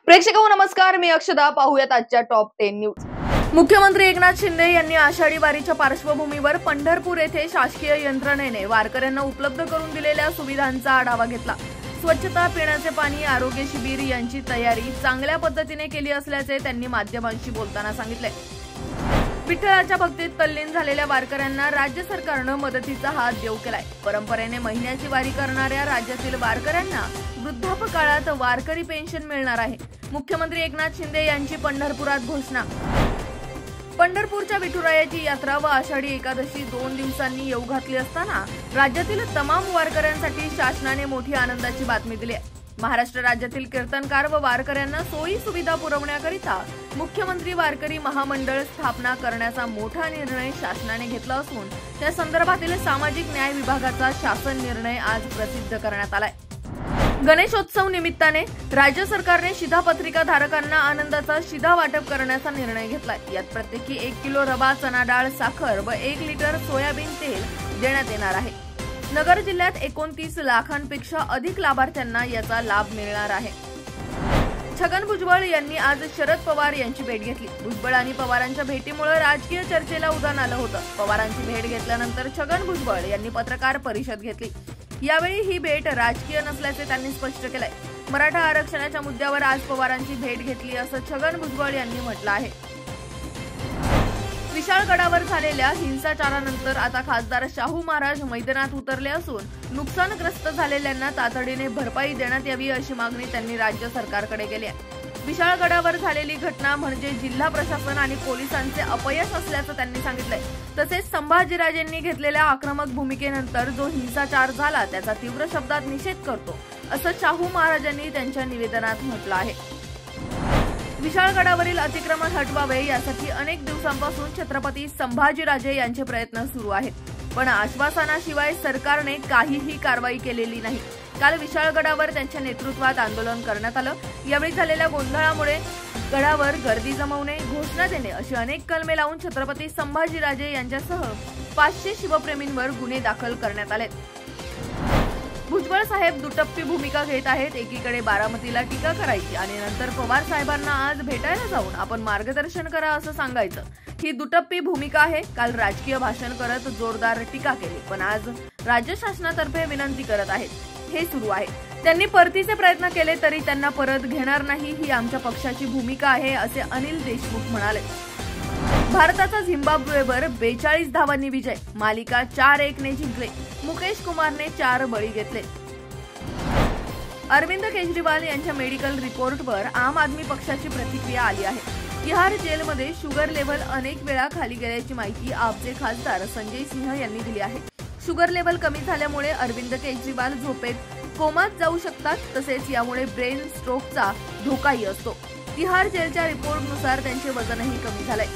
प्रेक्षकांनो नमस्कार, मी अक्षदा. पाहूयात आजच्या टॉप 10 न्यूज. मुख्यमंत्री एकनाथ शिंदे यांनी आषाढी वारीच्या पार्श्वभूमीवर पंढरपूर येथे शासकीय यंत्रणेने वारकऱ्यांना उपलब्ध करून दिलेल्या सुविधांचा आढावा घेतला. स्वच्छता, पिण्याचे पाणी, आरोग्य शिबिर यांची तयारी चांगल्या पद्धतीने केली असल्याचे त्यांनी माध्यमांशी बोलताना सांगितले. विठ्ठलाच्या भक्तीत तल्लीन झालेल्या वारकऱ्यांना राज्य सरकारने मदतीचा हात देऊ केलाय. परंपरेने महिन्याची वारी करणाऱ्या राज्यातील वारकऱ्यांना वृद्धापकाळात वारकरी पेन्शन मिळणार आहे. मुख्यमंत्री एकनाथ शिंदे यांची पंढरपुरात घोषणा. पंढरपूरच्या विठुरायाची यात्रा व आषाढी एकादशी 2 दिवसांनी येऊ घातली असताना राज्यातील तमाम वारकऱ्यांसाठी शासनाने मोठी आनंदाची बातमी दिली आहे. महाराष्ट्र राज्यातील कीर्तनकार व वारकऱ्यांना सोयी सुविधा पुरवण्याकरिता मुख्यमंत्री वारकरी महामंडळ स्थापना करण्याचा मोठा निर्णय शासनाने घेतला असून त्या संदर्भातील सामाजिक न्याय विभागाचा शासन निर्णय आज प्रसिद्ध करण्यात आलाय. गणेशोत्सव निमित्ताने राज्य सरकारने शिधापत्रिका धारकांना आनंदाचा शिधा वाटप करण्याचा निर्णय घेतलाय. यात प्रत्येकी 1 किलो रवा, चना डाळ, साखर व 1 लिटर सोयाबीन तेल देण्यात येणार आहे. नगर जिल्ह्यात 29 लाखांपेक्षा अधिक लाभार्थ्यांना याचा लाभ मिळणार आहे. छगन भुजबळ यांनी आज शरद पवार यांची भेट घेतली. भुजबळ आणि पवारांच्या भेटीमुळे राजकीय चर्चेला उधाण आलं होतं. पवारांची भेट घेतल्यानंतर छगन भुजबळ यांनी पत्रकार परिषद घेतली. यावेळी ही भेट राजकीय नसल्याचे त्यांनी स्पष्ट केलंय. मराठा आरक्षणाच्या मुद्द्यावर आज पवारांची भेट घेतली असं छगन भुजबळ यांनी म्हटलं आहे. विशाळगडावर झालेल्या हिंसाचारानंतर आता खासदार शाहू महाराज मैदानात उतरले असून नुकसानग्रस्त झालेल्यांना तातडीने भरपाई देण्यात यावी अशी मागणी त्यांनी राज्य सरकारकडे केली आहे. विशाळगडावर झालेली घटना म्हणजे जिल्हा प्रशासन आणि पोलिसांचे अपयश असल्याचं त्यांनी सांगितलंय. तसेच संभाजीराजेंनी घेतलेल्या आक्रमक भूमिकेनंतर जो हिंसाचार झाला त्याचा तीव्र शब्दात निषेध करतो असं शाहू महाराजांनी त्यांच्या निवेदनात म्हटलं आहे. विशाळगडावरील अतिक्रमण हटवावे यासाठी अनेक दिवसांपासून छत्रपती संभाजीराजे यांचे प्रयत्न सुरू आहेत, पण आश्वासनाशिवाय सरकारने काहीही कारवाई केलेली नाही. काल विशाळगडावर त्यांच्या नेतृत्वात आंदोलन करण्यात आलं. यावेळी झालेल्या गोंधळामुळे गडावर गर्दी जमवणे, घोषणा देणे अशी अनेक कलमे लावून छत्रपती संभाजीराजे यांच्यासह 500 शिवप्रेमींवर गुन्हे दाखल करण्यात आले. भुजबळ साहेब दुटप्पी भूमिका घेत आहेत. एकीकडे बारामतीला टीका करायची आणि नंतर पवार साहेबांना आज भेटायला जाऊन आपण मार्गदर्शन करा असं सांगायचं. ही दुटप्पी भूमिका आहे. काल राजकीय भाषण करत जोरदार टीका केली, पण आज राज्य शासनातर्फे विनंती करत आहेत. हे सुरू आहे. त्यांनी परतीचे प्रयत्न केले तरी त्यांना परत घेणार नाही, ही आमच्या पक्षाची भूमिका आहे असे अनिल देशमुख म्हणाले. भारताचा झिम्बाब्वेवर 42 धावांनी विजय. मालिका 4-1 ने जिंकले. मुकेश कुमारने 4 बळी घेतले. अरविंद केजरीवाल यांच्या मेडिकल रिपोर्टवर आम आदमी पक्षाची प्रतिक्रिया आली आहे. तिहार जेलमध्ये शुगर लेव्हल अनेक वेळा खाली गेल्याची माहिती आपचे खासदार संजय सिंह यांनी दिली आहे. शुगर लेव्हल कमी झाल्यामुळे अरविंद केजरीवाल झोपेत कोमात जाऊ शकतात. तसेच यामुळे ब्रेन स्ट्रोकचा धोकाही असतो. तिहार जेलच्या रिपोर्टनुसार त्यांचे वजनही कमी झालंय.